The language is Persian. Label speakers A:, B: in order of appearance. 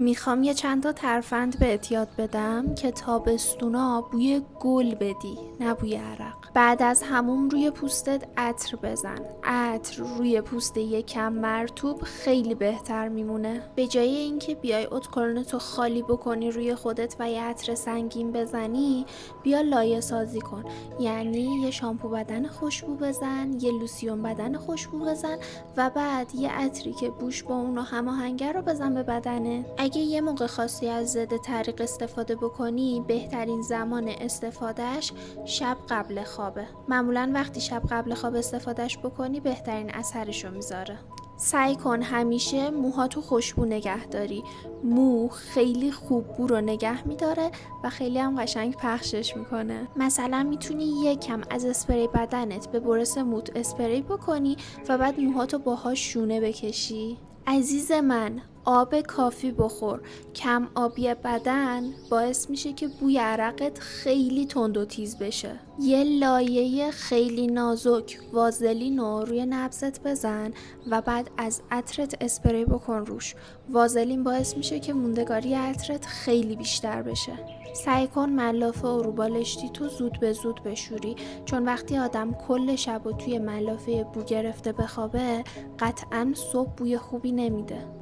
A: میخوام یه چند تا ترفند بهت یاد بدم که تابستونا بوی گل بدی، نه بوی عرق. بعد از هموم روی پوستت عطر بزن. عطر روی پوست یکم مرطوب خیلی بهتر میمونه. به جای اینکه بیای اتکلونتو خالی بکنی روی خودت و یه عطر سنگین بزنی، بیا لایه سازی کن. یعنی یه شامپو بدن خوشبو بزن، یه لوسیون بدن خوشبو بزن و بعد یه عطری که بوش با اونو هماهنگه رو بزن به بدنه. اگه یه موقع خواستی از ضد طریق استفاده بکنی، بهترین زمان استفادهش شب قبل خوابه. معمولا وقتی شب قبل خواب استفادهش بکنی بهترین اثرشو میذاره. سعی کن همیشه موهاتو خوشبو نگه داری. مو خیلی خوب بو رو نگه میداره و خیلی هم قشنگ پخشش میکنه. مثلا میتونی یکم از اسپری بدنت به برس موت اسپری بکنی و بعد موهاتو باهاش شونه بکشی. عزیز من، آب کافی بخور. کم آبی بدن باعث میشه که بوی عرقت خیلی تند و تیز بشه. یه لایه خیلی نازک وازلین رو روی نبضت بزن و بعد از عطرت اسپری بکن روش. وازلین باعث میشه که موندگاری عطرت خیلی بیشتر بشه. سعی کن ملافه و روبالشتی تو زود به زود بشوری، چون وقتی آدم کل شب و توی ملافه بو گرفته بخوابه قطعاً صبح بوی خوبی نمیده.